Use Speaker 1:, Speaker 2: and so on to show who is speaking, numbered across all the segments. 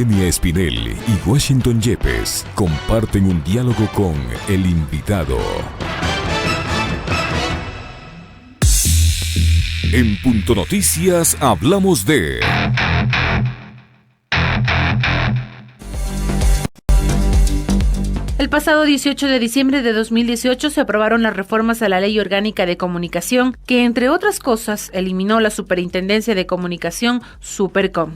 Speaker 1: Enia Espinel y Washington Yepes comparten un diálogo con el invitado. En Punto Noticias hablamos de...
Speaker 2: El pasado 18 de diciembre de 2018 se aprobaron las reformas a la Ley Orgánica de Comunicación que, entre otras cosas, eliminó la Superintendencia de Comunicación, Supercom.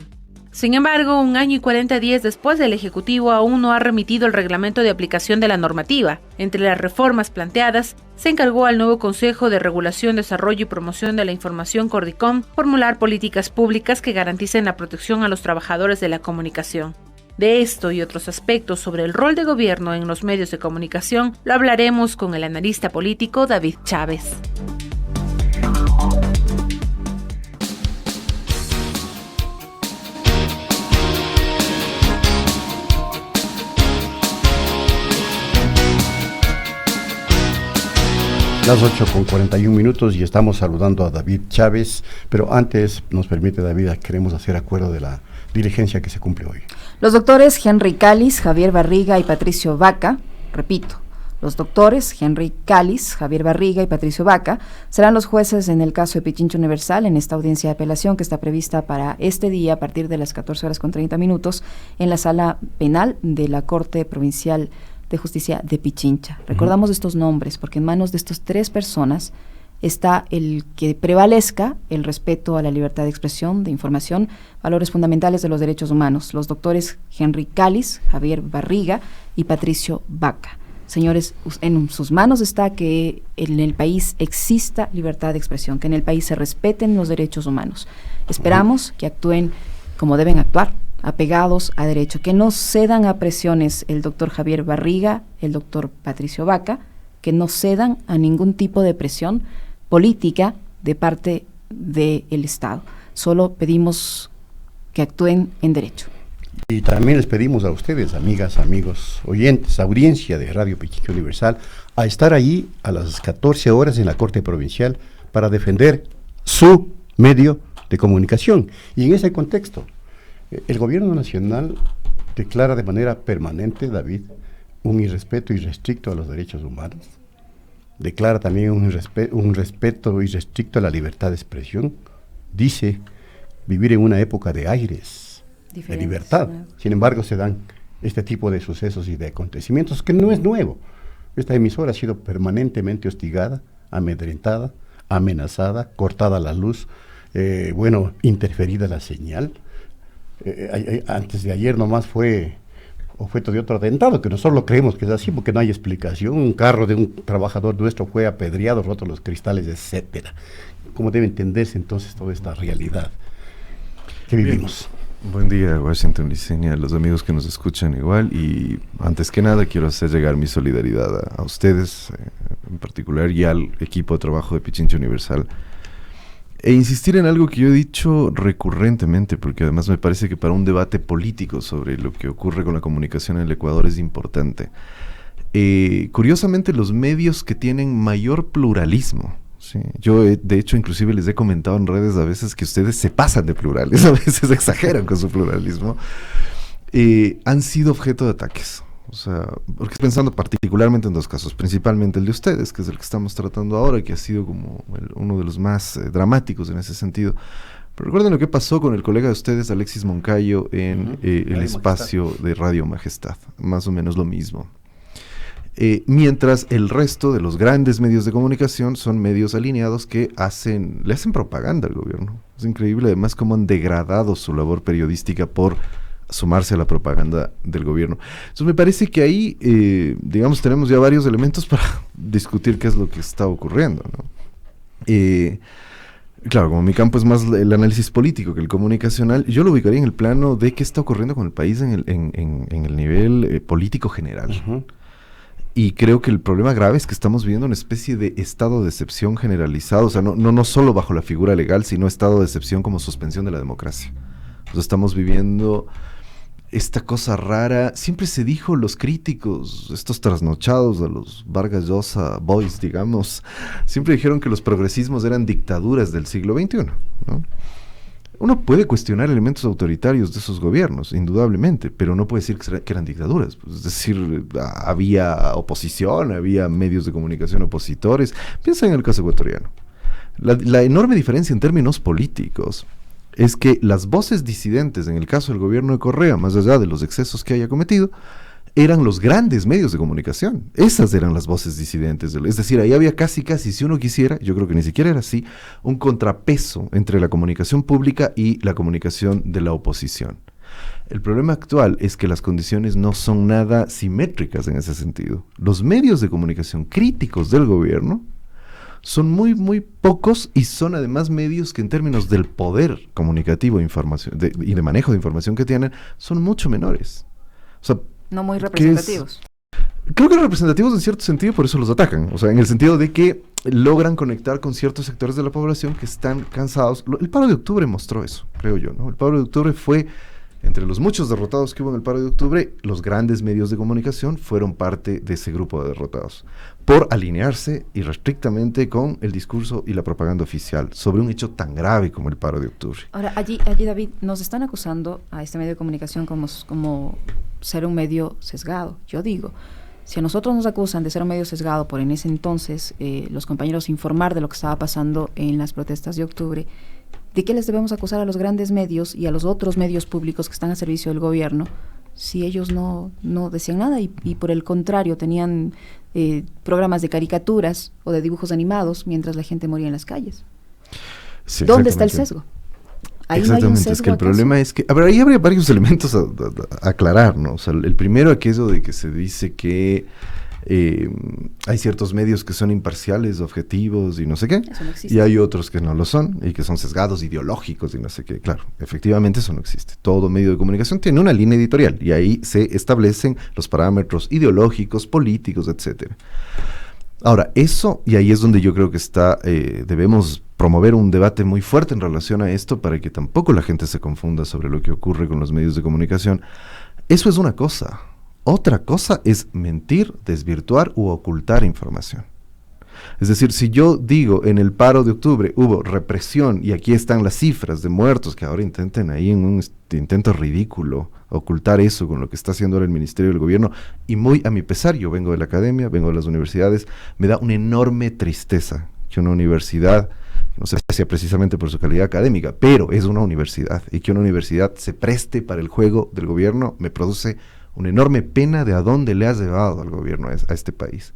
Speaker 2: Sin embargo, 1 año y 40 días después, el Ejecutivo aún no ha remitido el reglamento de aplicación de la normativa. Entre las reformas planteadas, se encargó al nuevo Consejo de Regulación, Desarrollo y Promoción de la Información, Cordicom, formular políticas públicas que garanticen la protección a los trabajadores de la comunicación. De esto y otros aspectos sobre el rol de gobierno en los medios de comunicación lo hablaremos con el analista político David Chávez.
Speaker 3: Las 8:41 y estamos saludando a David Chávez, pero antes, nos permite David, queremos hacer acuerdo de la diligencia que se cumple hoy.
Speaker 4: Los doctores Henry Cáliz, Javier Barriga y Patricio Vaca, repito, los doctores Henry Cáliz, Javier Barriga y Patricio Vaca serán los jueces en el caso de Pichincha Universal en esta audiencia de apelación que está prevista para este día a partir de las 14:30 en la sala penal de la Corte Provincial de Justicia de Pichincha. Recordamos estos nombres porque en manos de estas 3 personas está el que prevalezca el respeto a la libertad de expresión, de información, valores fundamentales de los derechos humanos. Los doctores Henry Cáliz, Javier Barriga y Patricio Vaca. Señores, en sus manos está que en el país exista libertad de expresión, que en el país se respeten los derechos humanos. Esperamos que actúen como deben actuar, apegados a derecho, que no cedan a presiones el doctor Javier Barriga, el doctor Patricio Vaca, que no cedan a ningún tipo de presión política de parte del Estado. Solo pedimos que actúen en derecho.
Speaker 3: Y también les pedimos a ustedes, amigas, amigos, oyentes, audiencia de Radio Pichincha Universal, a estar allí a las 14 horas en la Corte Provincial para defender su medio de comunicación. Y en ese contexto, el gobierno nacional declara de manera permanente, David, un irrespeto irrestricto a los derechos humanos. Declara también un respeto irrestricto a la libertad de expresión. Dice vivir en una época de aires, de libertad. Sin embargo, se dan este tipo de sucesos y de acontecimientos que no es nuevo. Esta emisora ha sido permanentemente hostigada, amedrentada, amenazada, cortada la luz, interferida la señal. Antes de ayer nomás fue objeto de otro atentado, que nosotros lo creemos que es así porque no hay explicación. Un carro de un trabajador nuestro fue apedreado, roto los cristales, etcétera. ¿Cómo debe entenderse entonces toda esta realidad que vivimos?
Speaker 5: Bien. Buen día, Washington Licenia, a los amigos que nos escuchan igual, y antes que nada quiero hacer llegar mi solidaridad a ustedes en particular y al equipo de trabajo de Pichincha Universal. E insistir en algo que yo he dicho recurrentemente, porque además me parece que para un debate político sobre lo que ocurre con la comunicación en el Ecuador es importante. Curiosamente, los medios que tienen mayor pluralismo, ¿sí? Yo de hecho inclusive les he comentado en redes a veces que ustedes se pasan de plurales, a veces exageran con su pluralismo, han sido objeto de ataques. O sea, porque pensando particularmente en 2 casos, principalmente el de ustedes, que es el que estamos tratando ahora, que ha sido como uno de los más dramáticos en ese sentido. Pero recuerden lo que pasó con el colega de ustedes, Alexis Moncayo, en el espacio de Radio Majestad, más o menos lo mismo. Mientras el resto de los grandes medios de comunicación son medios alineados que le hacen propaganda al gobierno. Es increíble además cómo han degradado su labor periodística por sumarse a la propaganda del gobierno. Entonces me parece que ahí, tenemos ya varios elementos para discutir qué es lo que está ocurriendo, ¿no? Claro, como mi campo es más el análisis político que el comunicacional, yo lo ubicaría en el plano de qué está ocurriendo con el país en el nivel político general. Uh-huh. Y creo que el problema grave es que estamos viviendo una especie de estado de excepción generalizado, o sea, no solo bajo la figura legal, sino estado de excepción como suspensión de la democracia. O sea, estamos viviendo esta cosa rara. Siempre se dijo, los críticos, estos trasnochados de los Vargas Llosa boys, digamos, siempre dijeron que los progresismos eran dictaduras del siglo XXI, ¿no? Uno puede cuestionar elementos autoritarios de esos gobiernos, indudablemente, pero no puede decir que eran dictaduras. Es decir, había oposición, había medios de comunicación opositores. Piensa en el caso ecuatoriano. La enorme diferencia en términos políticos es que las voces disidentes en el caso del gobierno de Correa, más allá de los excesos que haya cometido, eran los grandes medios de comunicación. Esas eran las voces disidentes. Es decir, ahí había casi, si uno quisiera, yo creo que ni siquiera era así, un contrapeso entre la comunicación pública y la comunicación de la oposición. El problema actual es que las condiciones no son nada simétricas en ese sentido. Los medios de comunicación críticos del gobierno son muy, muy pocos y son además medios que en términos del poder comunicativo y de manejo de información que tienen, son mucho menores. O sea,
Speaker 4: no muy representativos.
Speaker 5: Creo que representativos en cierto sentido, por eso los atacan. O sea, en el sentido de que logran conectar con ciertos sectores de la población que están cansados. El paro de octubre mostró eso, creo yo, ¿no? El paro de octubre fue, entre los muchos derrotados que hubo en el paro de octubre, los grandes medios de comunicación fueron parte de ese grupo de derrotados, por alinearse irrestrictamente con el discurso y la propaganda oficial sobre un hecho tan grave como el paro de octubre.
Speaker 4: Ahora, allí David, nos están acusando a este medio de comunicación como ser un medio sesgado. Yo digo, si a nosotros nos acusan de ser un medio sesgado por en ese entonces los compañeros informar de lo que estaba pasando en las protestas de octubre, ¿de qué les debemos acusar a los grandes medios y a los otros medios públicos que están a servicio del gobierno si ellos no decían nada y por el contrario tenían programas de caricaturas o de dibujos animados mientras la gente moría en las calles?
Speaker 5: Sí,
Speaker 4: ¿dónde está el sesgo? Ahí
Speaker 5: exactamente,
Speaker 4: no hay un
Speaker 5: es que
Speaker 4: sesgo,
Speaker 5: el problema es que, a ver, ahí habría varios elementos a aclarar, ¿no? O sea, el primero aquello de que se dice que hay ciertos medios que son imparciales, objetivos y no sé qué,
Speaker 4: eso no existe.
Speaker 5: Y hay otros que no lo son y que son sesgados, ideológicos y no sé qué. Claro, efectivamente eso no existe. Todo medio de comunicación tiene una línea editorial y ahí se establecen los parámetros ideológicos, políticos, etcétera. Ahora, eso, y ahí es donde yo creo que debemos promover un debate muy fuerte en relación a esto para que tampoco la gente se confunda sobre lo que ocurre con los medios de comunicación. Eso es una cosa. Otra cosa es mentir, desvirtuar u ocultar información. Es decir, si yo digo en el paro de octubre hubo represión y aquí están las cifras de muertos, que ahora intenten ahí en un intento ridículo ocultar eso con lo que está haciendo ahora el Ministerio del Gobierno, y muy a mi pesar, yo vengo de la academia, vengo de las universidades, me da una enorme tristeza que una universidad, no sé si sea precisamente por su calidad académica, pero es una universidad, y que una universidad se preste para el juego del gobierno me produce una enorme pena de a dónde le has llevado al gobierno a este país.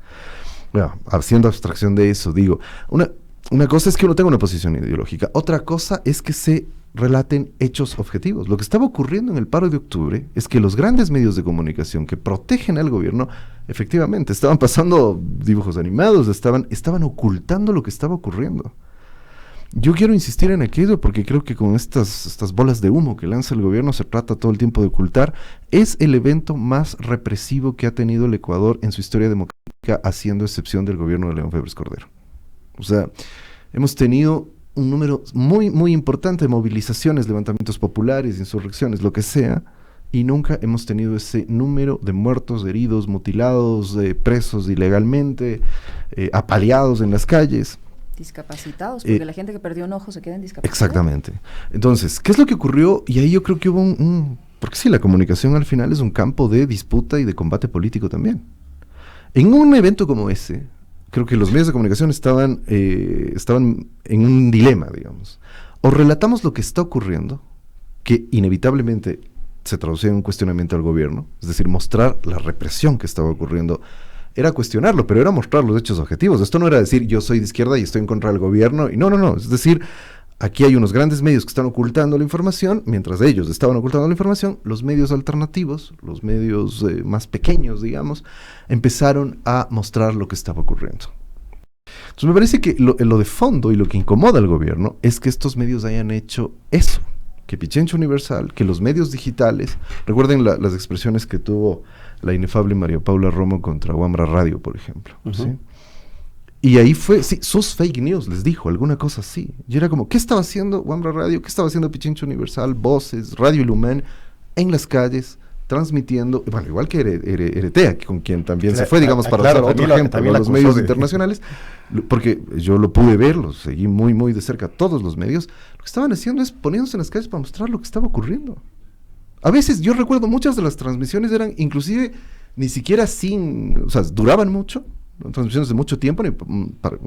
Speaker 5: Bueno, haciendo abstracción de eso, digo, una cosa es que uno tenga una posición ideológica, otra cosa es que se relaten hechos objetivos. Lo que estaba ocurriendo en el paro de octubre es que los grandes medios de comunicación que protegen al gobierno, efectivamente, estaban pasando dibujos animados, estaban ocultando lo que estaba ocurriendo. Yo quiero insistir en aquello porque creo que con estas bolas de humo que lanza el gobierno se trata todo el tiempo de ocultar. Es el evento más represivo que ha tenido el Ecuador en su historia democrática, haciendo excepción del gobierno de León Febres Cordero. O sea, hemos tenido un número muy, muy importante de movilizaciones, levantamientos populares, insurrecciones, lo que sea, y nunca hemos tenido ese número de muertos, heridos, mutilados, presos ilegalmente, apaleados en las calles.
Speaker 4: Discapacitados, porque la gente que perdió un ojo se queda en discapacidad.
Speaker 5: Exactamente. Entonces, ¿qué es lo que ocurrió? Y ahí yo creo que hubo porque sí, la comunicación al final es un campo de disputa y de combate político también. En un evento como ese, creo que los medios de comunicación estaban en un dilema, digamos. O relatamos lo que está ocurriendo, que inevitablemente se traducía en un cuestionamiento al gobierno, es decir, mostrar la represión que estaba ocurriendo. Era cuestionarlo, pero era mostrar los hechos objetivos. Esto no era decir yo soy de izquierda y estoy en contra del gobierno. Y no. Es decir, aquí hay unos grandes medios que están ocultando la información. Mientras ellos estaban ocultando la información, los medios alternativos, los medios más pequeños, digamos, empezaron a mostrar lo que estaba ocurriendo. Entonces me parece que lo de fondo y lo que incomoda al gobierno es que estos medios hayan hecho eso. Que Pichincha Universal, que los medios digitales, recuerden las expresiones que tuvo la inefable María Paula Romo contra Wambra Radio, por ejemplo.
Speaker 3: Uh-huh.
Speaker 5: ¿Sí? Y ahí fue, sí, sus fake news, les dijo, alguna cosa así. Y era como, ¿qué estaba haciendo Wambra Radio? ¿Qué estaba haciendo Pichincha Universal? Voces, Radio Ilumen, en las calles, transmitiendo, bueno, igual que Eretea, con quien también se
Speaker 3: Claro,
Speaker 5: fue, digamos, para
Speaker 3: claro,
Speaker 5: usar otro
Speaker 3: también
Speaker 5: ejemplo,
Speaker 3: también
Speaker 5: ¿no?
Speaker 3: la
Speaker 5: Los
Speaker 3: acusó
Speaker 5: medios
Speaker 3: de-
Speaker 5: internacionales, porque yo lo pude ver, lo seguí muy, muy de cerca, todos los medios, lo que estaban haciendo es poniéndose en las calles para mostrar lo que estaba ocurriendo. A veces, yo recuerdo, muchas de las transmisiones eran, inclusive, ni siquiera o sea, duraban mucho, ¿no? Transmisiones de mucho tiempo,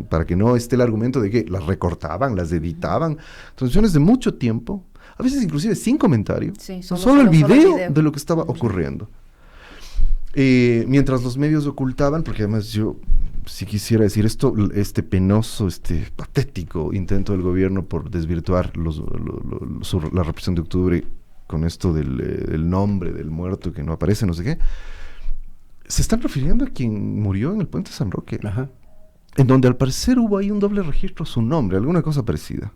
Speaker 5: para que no esté el argumento de que las recortaban, las editaban, transmisiones de mucho tiempo, a veces inclusive sin comentario,
Speaker 4: Sí,
Speaker 5: solo el video de lo que estaba ocurriendo. Mientras los medios ocultaban, porque además yo sí quisiera decir esto, este penoso, patético intento del gobierno por desvirtuar la represión de octubre con esto del nombre del muerto que no aparece, no sé qué, se están refiriendo a quien murió en el puente San Roque,
Speaker 3: Ajá.
Speaker 5: en donde al parecer hubo ahí un doble registro a su nombre, alguna cosa parecida.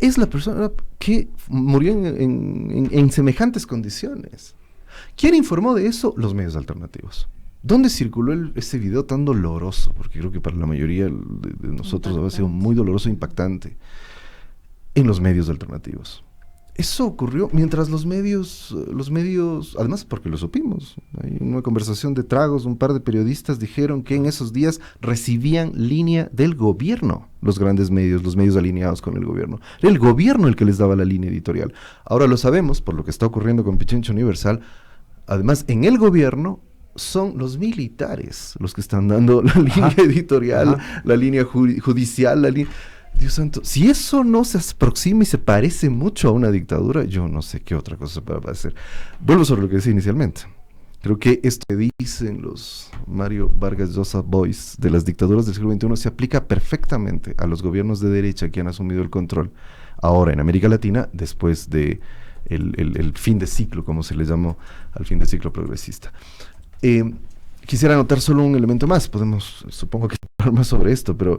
Speaker 5: Es la persona que murió en semejantes condiciones. ¿Quién informó de eso? Los medios alternativos. ¿Dónde circuló ese video tan doloroso? Porque creo que para la mayoría de nosotros ha sido muy doloroso e impactante. En los medios alternativos. Eso ocurrió mientras los medios, además porque lo supimos, hay una conversación de tragos, un par de periodistas dijeron que en esos días recibían línea del gobierno, los grandes medios, los medios alineados con el gobierno. Era el gobierno el que les daba la línea editorial. Ahora lo sabemos por lo que está ocurriendo con Pichincha Universal. Además, en el gobierno son los militares los que están dando la línea editorial, la línea judicial, la línea... Dios santo, si eso no se aproxima y se parece mucho a una dictadura, yo no sé qué otra cosa va a hacer. Vuelvo sobre lo que decía inicialmente. Creo que esto que dicen los Mario Vargas Llosa Boys de las dictaduras del siglo XXI se aplica perfectamente a los gobiernos de derecha que han asumido el control ahora en América Latina después de el fin de ciclo, como se le llamó al fin de ciclo progresista. Quisiera anotar solo un elemento más, podemos, supongo que hablar más sobre esto, pero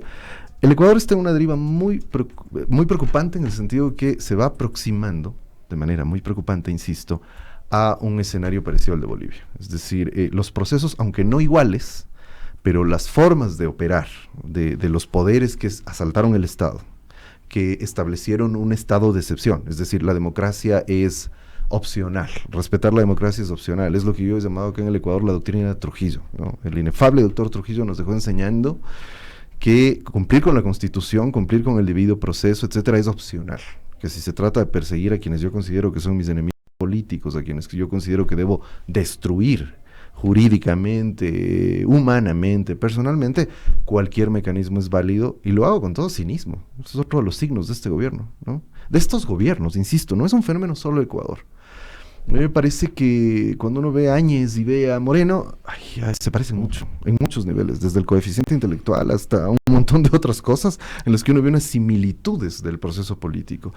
Speaker 5: el Ecuador está en una deriva muy preocupante en el sentido que se va aproximando, de manera muy preocupante, insisto, a un escenario parecido al de Bolivia. Es decir, los procesos, aunque no iguales, pero las formas de operar de los poderes que asaltaron el Estado, que establecieron un estado de excepción, es decir, la democracia es opcional, respetar la democracia es opcional, es lo que yo he llamado acá en el Ecuador la doctrina de Trujillo, ¿no? El inefable doctor Trujillo nos dejó enseñando que cumplir con la Constitución, cumplir con el debido proceso, etcétera, es opcional, que si se trata de perseguir a quienes yo considero que son mis enemigos políticos, a quienes yo considero que debo destruir jurídicamente, humanamente, personalmente, cualquier mecanismo es válido y lo hago con todo cinismo. Eso es otro de los signos de este gobierno, ¿no? De estos gobiernos, insisto, no es un fenómeno solo de Ecuador. A mí me parece que cuando uno ve a Áñez y ve a Moreno, se parecen mucho, en muchos niveles, desde el coeficiente intelectual hasta un montón de otras cosas en las que uno ve unas similitudes del proceso político.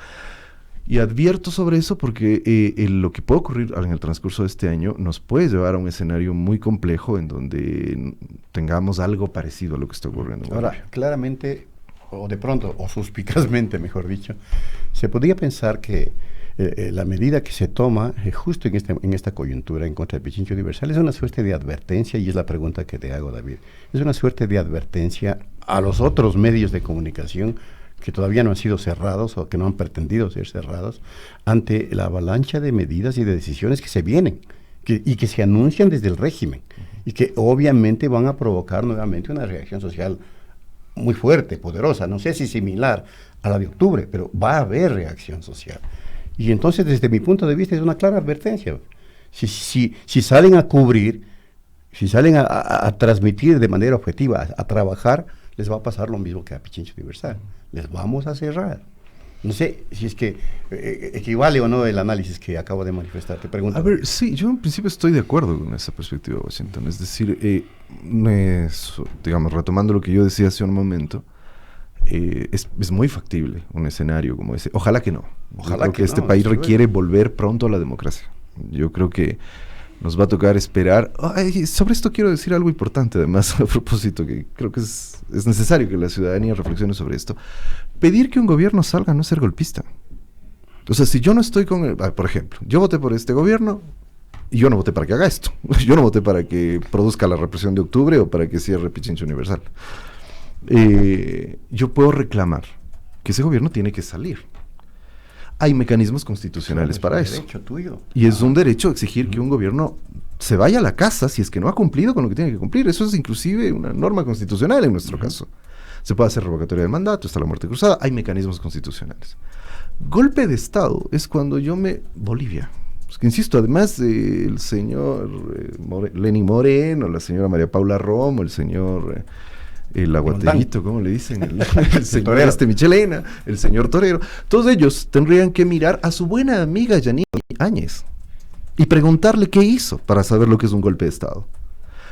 Speaker 5: Y advierto sobre eso porque lo que puede ocurrir en el transcurso de este año nos puede llevar a un escenario muy complejo en donde tengamos algo parecido a lo que está ocurriendo en Bolivia.
Speaker 3: Ahora, claramente, o de pronto, o suspicazmente, mejor dicho, se podría pensar que la medida que se toma justo en esta coyuntura en contra del Pichincha Universal es una suerte de advertencia, y es la pregunta que te hago, David. Es una suerte de advertencia a los otros medios de comunicación que todavía no han sido cerrados o que no han pretendido ser cerrados ante la avalancha de medidas y de decisiones que se vienen y que se anuncian desde el régimen y que obviamente van a provocar nuevamente una reacción social muy fuerte, poderosa, no sé si similar a la de octubre, pero va a haber reacción social. Y entonces, desde mi punto de vista, es una clara advertencia. Si salen a cubrir, si salen a transmitir de manera objetiva, a trabajar, les va a pasar lo mismo que a Pichincha Universal. Les vamos a cerrar. No sé si es que equivale o no el análisis que acabo de manifestar. Te pregunto.
Speaker 5: A ver, sí, yo en principio estoy de acuerdo con esa perspectiva de Washington. Es decir, digamos, retomando lo que yo decía hace un momento, es muy factible un escenario como ese. Ojalá que no. Ojalá que este país requiere volver pronto a la democracia. Yo creo que nos va a tocar esperar. Sobre esto quiero decir algo importante, además, a propósito, que creo que es necesario que la ciudadanía reflexione sobre esto. Pedir que un gobierno salga no es ser golpista. O sea, si yo no estoy con por ejemplo, yo voté por este gobierno y yo no voté para que haga esto. Yo no voté para que produzca la represión de octubre o para que cierre Pichincha Universal. Yo puedo reclamar que ese gobierno tiene que salir. hay mecanismos constitucionales para eso.
Speaker 3: Derecho tuyo.
Speaker 5: Y es un derecho exigir que un gobierno se vaya a la casa si es que no ha cumplido con lo que tiene que cumplir. Eso es inclusive una norma constitucional en nuestro caso. Se puede hacer revocatoria del mandato, está la muerte cruzada, hay mecanismos constitucionales. Golpe de Estado es cuando Bolivia. Pues que insisto, además el señor Lenín Moreno, la señora María Paula Romo, el señor el aguaterito, ¿cómo le dicen? El señor Michelena, el señor Torero. Todos ellos tendrían que mirar a su buena amiga Yanine Áñez y preguntarle qué hizo para saber lo que es un golpe de Estado.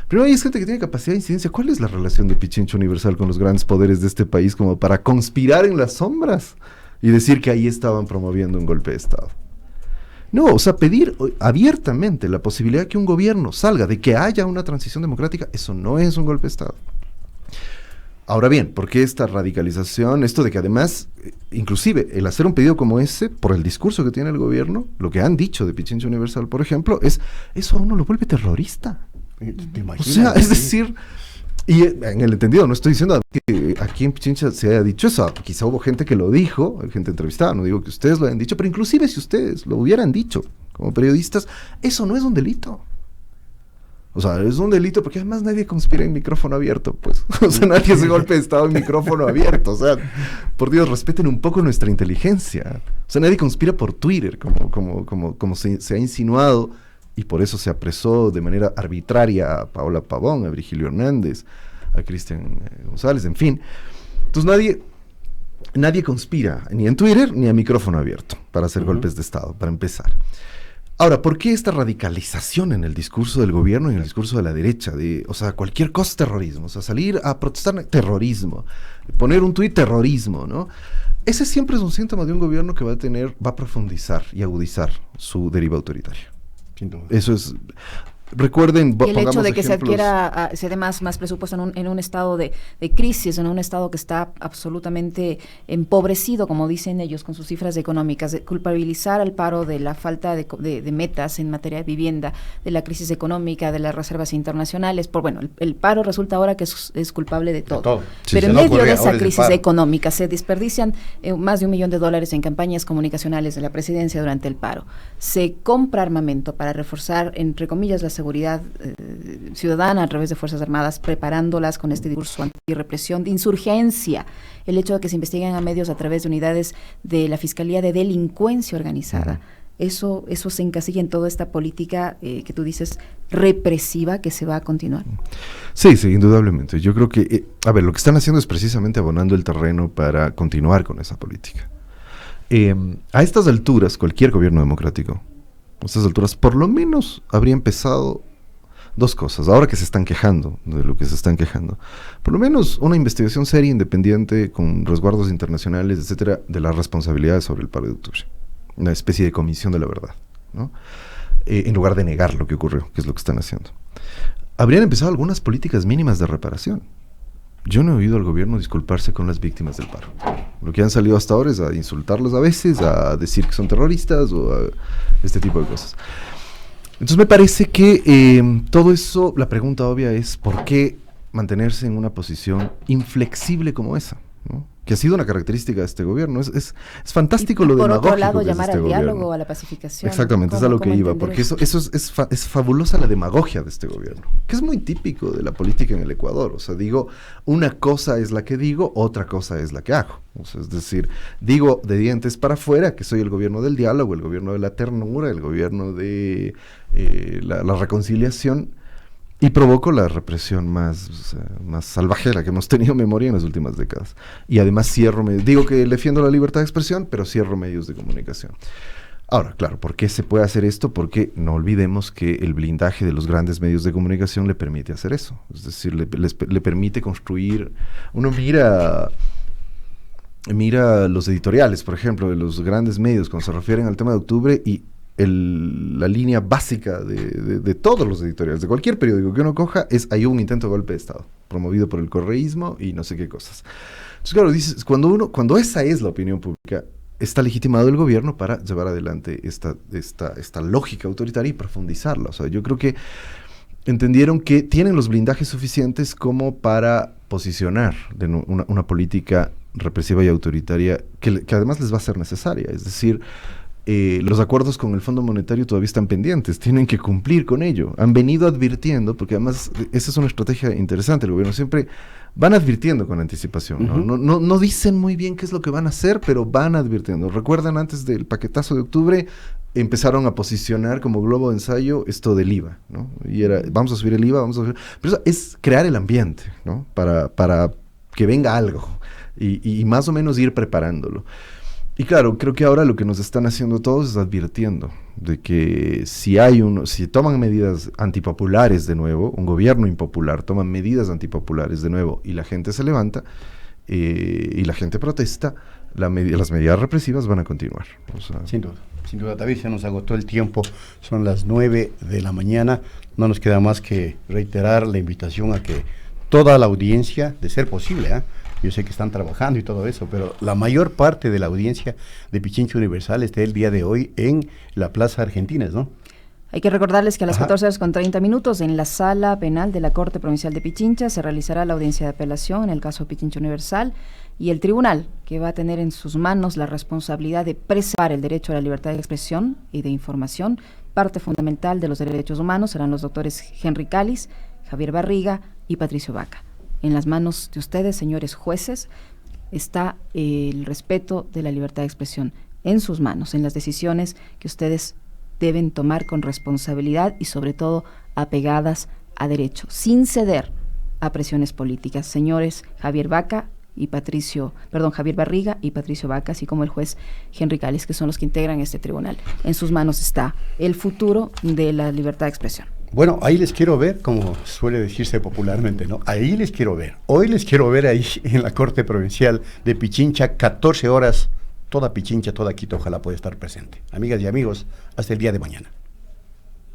Speaker 5: Primero, hay gente que tiene capacidad de incidencia. ¿Cuál es la relación de Pichincha Universal con los grandes poderes de este país como para conspirar en las sombras y decir que ahí estaban promoviendo un golpe de Estado? No, o sea, pedir abiertamente la posibilidad de que un gobierno salga, de que haya una transición democrática, eso no es un golpe de Estado. Ahora bien, ¿por qué esta radicalización? Esto de que además, inclusive, el hacer un pedido como ese, por el discurso que tiene el gobierno, lo que han dicho de Pichincha Universal, por ejemplo, es, eso a uno lo vuelve terrorista.
Speaker 3: ¿Te imaginas?
Speaker 5: O sea, es decir, y en el entendido, no estoy diciendo que aquí en Pichincha se haya dicho eso, quizá hubo gente que lo dijo, hay gente entrevistada, no digo que ustedes lo hayan dicho, pero inclusive si ustedes lo hubieran dicho como periodistas, eso no es un delito. O sea, es un delito porque además nadie conspira en micrófono abierto, pues. O sea, nadie hace golpe de Estado en micrófono abierto. O sea, por Dios, respeten un poco nuestra inteligencia. O sea, nadie conspira por Twitter, como se ha insinuado, y por eso se apresó de manera arbitraria a Paola Pavón, a Virgilio Hernández, a Cristian González, en fin. Entonces nadie conspira, ni en Twitter, ni a micrófono abierto, para hacer golpes de Estado, para empezar. Ahora, ¿por qué esta radicalización en el discurso del gobierno y en el discurso de la derecha? O sea, cualquier cosa es terrorismo, o sea, salir a protestar, terrorismo, poner un tuit, terrorismo, ¿no? Ese siempre es un síntoma de un gobierno que va a profundizar y agudizar su deriva autoritaria. Eso es... Recuerden,
Speaker 4: y el hecho de que se dé más presupuesto en un estado de crisis, en un estado que está absolutamente empobrecido, como dicen ellos, con sus cifras económicas, de culpabilizar al paro de la falta de metas en materia de vivienda, de la crisis económica, de las reservas internacionales. El paro resulta ahora que es culpable de todo. Sí, pero en medio de esa crisis económica se desperdician más de $1 millón en campañas comunicacionales de la presidencia durante el paro. Se compra armamento para reforzar, entre comillas, la seguridad ciudadana a través de Fuerzas Armadas, preparándolas con este discurso antirrepresión, de insurgencia, el hecho de que se investiguen a medios a través de unidades de la Fiscalía de Delincuencia Organizada. Eso se encasilla en toda esta política que tú dices represiva que se va a continuar.
Speaker 5: Sí, indudablemente. Yo creo que, lo que están haciendo es precisamente abonando el terreno para continuar con esa política. A estas alturas, cualquier gobierno democrático, a estas alturas, por lo menos habría empezado dos cosas. Ahora que se están quejando de lo que se están quejando, por lo menos una investigación seria, independiente, con resguardos internacionales, etcétera, de las responsabilidades sobre el paro de octubre. Una especie de comisión de la verdad, ¿no? En lugar de negar lo que ocurrió, que es lo que están haciendo. Habrían empezado algunas políticas mínimas de reparación. Yo no he oído al gobierno disculparse con las víctimas del paro. Lo que han salido hasta ahora es a insultarlos a veces, a decir que son terroristas o a este tipo de cosas. Entonces me parece que todo eso, la pregunta obvia es ¿por qué mantenerse en una posición inflexible como esa, ¿no? Que ha sido una característica de este gobierno. Es fantástico lo demagógico.
Speaker 4: Por otro lado,
Speaker 5: que
Speaker 4: llamar
Speaker 5: es este
Speaker 4: al diálogo,
Speaker 5: gobierno.
Speaker 4: a la pacificación.
Speaker 5: Exactamente, es a lo que iba, porque eso es fabulosa la demagogia de este gobierno, que es muy típico de la política en el Ecuador. O sea, digo, una cosa es la que digo, otra cosa es la que hago. O sea, es decir, digo de dientes para afuera que soy el gobierno del diálogo, el gobierno de la ternura, el gobierno de la reconciliación, y provoco la represión más salvaje de la que hemos tenido memoria en las últimas décadas. Y además digo que defiendo la libertad de expresión, pero cierro medios de comunicación. Ahora, claro, ¿por qué se puede hacer esto? Porque no olvidemos que el blindaje de los grandes medios de comunicación le permite hacer eso. Es decir, le permite construir... Uno mira los editoriales, por ejemplo, de los grandes medios cuando se refieren al tema de octubre y la línea básica de todos los editoriales, de cualquier periódico que uno coja, hay un intento de golpe de Estado, promovido por el correísmo y no sé qué cosas. Entonces, claro, dices, cuando esa es la opinión pública, está legitimado el gobierno para llevar adelante esta lógica autoritaria y profundizarla. O sea, yo creo que entendieron que tienen los blindajes suficientes como para posicionar una política represiva y autoritaria que además les va a ser necesaria. Es decir, los acuerdos con el Fondo Monetario todavía están pendientes, tienen que cumplir con ello. Han venido advirtiendo, porque además esa es una estrategia interesante, el gobierno siempre van advirtiendo con anticipación, ¿no? No dicen muy bien qué es lo que van a hacer, pero van advirtiendo. Recuerdan, antes del paquetazo de octubre, empezaron a posicionar como globo de ensayo esto del IVA, ¿no? Y era, vamos a subir el IVA, vamos a subir... Pero eso es crear el ambiente, ¿no? Para que venga algo y más o menos ir preparándolo. Y claro, creo que ahora lo que nos están haciendo todos es advirtiendo de que si toman medidas antipopulares de nuevo, un gobierno impopular toma medidas antipopulares de nuevo y la gente se levanta y la gente protesta, las medidas represivas van a continuar. O sea,
Speaker 3: sin duda, David, se nos agotó el tiempo, son las 9 de la mañana, no nos queda más que reiterar la invitación a que toda la audiencia, de ser posible, yo sé que están trabajando y todo eso, pero la mayor parte de la audiencia de Pichincha Universal está el día de hoy en la Plaza Argentinas, ¿no?
Speaker 4: Hay que recordarles que a las 14:30 en la Sala Penal de la Corte Provincial de Pichincha se realizará la audiencia de apelación en el caso Pichincha Universal, y el tribunal, que va a tener en sus manos la responsabilidad de preservar el derecho a la libertad de expresión y de información, parte fundamental de los derechos humanos, serán los doctores Henry Cáliz, Javier Barriga y Patricio Vaca. En las manos de ustedes, señores jueces, está el respeto de la libertad de expresión. En sus manos, en las decisiones que ustedes deben tomar con responsabilidad y sobre todo apegadas a derecho, sin ceder a presiones políticas. Señores Javier Barriga y Patricio Vaca, así como el juez Henry Cáliz, que son los que integran este tribunal. En sus manos está el futuro de la libertad de expresión.
Speaker 3: Bueno, ahí les quiero ver, como suele decirse popularmente, ¿no? Ahí les quiero ver. Hoy les quiero ver ahí en la Corte Provincial de Pichincha, 14 horas, toda Pichincha, toda Quito, ojalá pueda estar presente. Amigas y amigos, hasta el día de mañana.